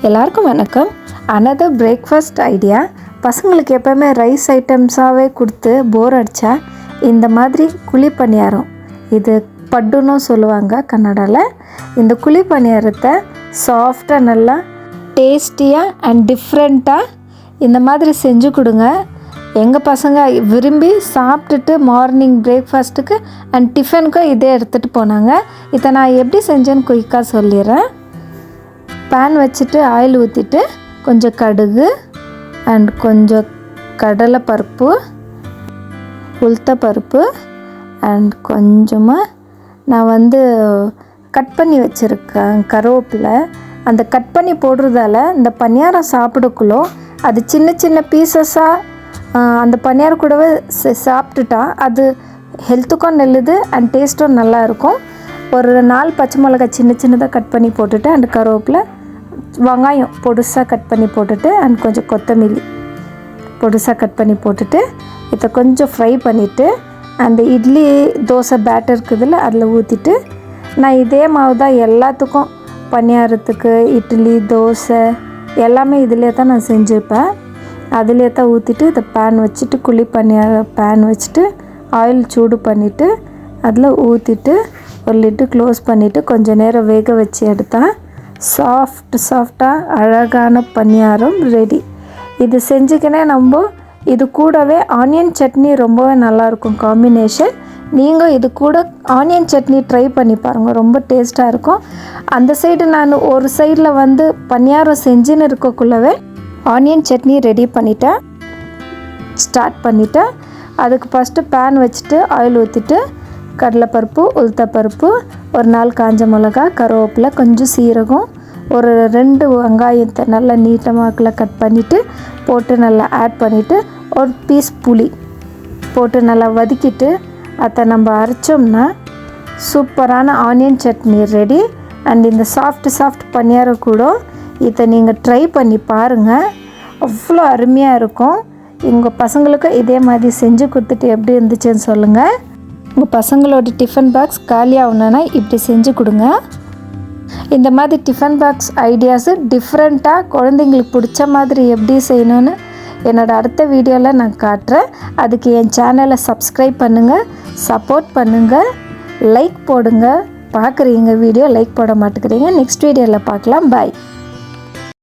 எல்லாருக்கும் வணக்கம். another breakfast idea. பசங்களுக்கு எப்போவுமே ரைஸ் ஐட்டம்ஸாகவே கொடுத்து போர் அடித்தா இந்த மாதிரி குழி பணியாரம், இது பட்டுன்னு சொல்லுவாங்க கன்னடாவில். இந்த குழி பணியாரத்தை சாஃப்டாக நல்லா டேஸ்டியாக அண்ட் டிஃப்ரெண்ட்டாக இந்த மாதிரி செஞ்சு கொடுங்க. எங்கள் பசங்க விரும்பி சாப்பிட்டுட்டு மார்னிங் பிரேக்ஃபாஸ்ட்டுக்கு அண்ட் டிஃபனுக்கும் இதே எடுத்துகிட்டு போனாங்க. இதை நான் எப்படி செஞ்சேன்னு குயிக்காக சொல்லிடுறேன். பேன் வச்சுட்டு ஆயில் ஊற்றிட்டு கொஞ்சம் கடுகு அண்ட் கொஞ்சம் கடலை பருப்பு, உளுத்த பருப்பு அண்ட் கொஞ்சமாக நான் கட் பண்ணி வச்சுருக்கேன் கருவேப்பிலை. அந்த கட் பண்ணி போடுறதால இந்த பணியாரம் சாப்பிடக்குள்ளோ அது சின்ன சின்ன பீசஸாக அந்த பணியாரம் கூடவே சாப்பிட்டுட்டா அது ஹெல்த்துக்கும் நல்லது அண்ட் டேஸ்ட்டும் நல்லாயிருக்கும். ஒரு 4 பச்சை மிளகாய் சின்ன சின்னதாக கட் பண்ணி போட்டுட்டு அண்ட் கருவேப்பிலை, வெங்காயம் பொடுசாக கட் பண்ணி போட்டுட்டு அண்ட் கொஞ்சம் கொத்தமல்லி பொடுசாக கட் பண்ணி போட்டுட்டு இதை கொஞ்சம் ஃப்ரை பண்ணிவிட்டு அந்த இட்லி தோசை பேட்டர் இருக்குதுல்ல அதில் ஊற்றிட்டு, நான் இதே மாவு தான் எல்லாத்துக்கும் பணியாரத்துக்கு இட்லி தோசை எல்லாமே இதிலே தான் நான் செஞ்சுருப்பேன். அதிலே தான் ஊற்றிட்டு இதை பேன் வச்சுட்டு குழி பணியாரம் பேன் வச்சுட்டு ஆயில் சூடு பண்ணிவிட்டு அதில் ஊற்றிட்டு ஒரு லிட்டு க்ளோஸ் பண்ணிவிட்டு கொஞ்சம் நேரம் வேக வச்சு எடுத்தால் சாஃப்டாக அழகான பணியாரம் ரெடி. இது செஞ்சுக்கினே நம்ம இது கூடவே ஆனியன் சட்னி ரொம்பவே நல்லாயிருக்கும் காம்பினேஷன். நீங்கள் இது கூட ஆனியன் சட்னி ட்ரை பண்ணி பாருங்கள், ரொம்ப டேஸ்ட்டாக இருக்கும். அந்த சைடு நான் ஒரு சைடில் பணியாரம் செஞ்சுன்னு இருக்கக்குள்ளவே ஆனியன் சட்னி ரெடி பண்ணிட்டேன், ஸ்டார்ட் பண்ணிவிட்டேன். அதுக்கு ஃபஸ்ட்டு பேன் வச்சுட்டு ஆயில் ஊற்றிட்டு கடலைப்பருப்பு, உளுத்தப்பருப்பு, ஒரு 4 காஞ்ச மிளகா, கருவேப்பிலை, கொஞ்சம் சீரகம், ஒரு 2 வெங்காயத்தை நல்லா நீட்டமாக கட் பண்ணிவிட்டு போட்டு நல்லா ஆட் பண்ணிவிட்டு ஒரு பீஸ் புளி போட்டு நல்லா வதக்கிட்டு அதை நம்ம அரைச்சோம்னா சூப்பரான ஆனியன் சட்னி ரெடி. அண்ட் இந்த சாஃப்ட் பணியாரம் கூட இதை நீங்கள் ட்ரை பண்ணி பாருங்கள், அவ்வளோ அருமையாக இருக்கும். உங்கள் பசங்களுக்கு இதே மாதிரி செஞ்சு கொடுத்துட்டு எப்படி இருந்துச்சுன்னு சொல்லுங்கள். உங்கள் பசங்களோட டிஃபன் பாக்ஸ் காலி ஆகணுன்னா இப்படி செஞ்சு கொடுங்க. இந்த மாதிரி டிஃபன் பாக்ஸ் ஐடியாஸு டிஃப்ரெண்ட்டாக குழந்தைங்களுக்கு பிடிச்ச மாதிரி எப்படி செய்யணும்னு என்னோடய அடுத்த வீடியோவில் நான் காட்டுறேன். அதுக்கு என் சேனலை சப்ஸ்கிரைப் பண்ணுங்கள், சப்போர்ட் பண்ணுங்கள், லைக் போடுங்க. பார்க்குறீங்க வீடியோ லைக் போட மாட்டேங்கிறீங்க. நெக்ஸ்ட் வீடியோவில் பார்க்கலாம். பாய்.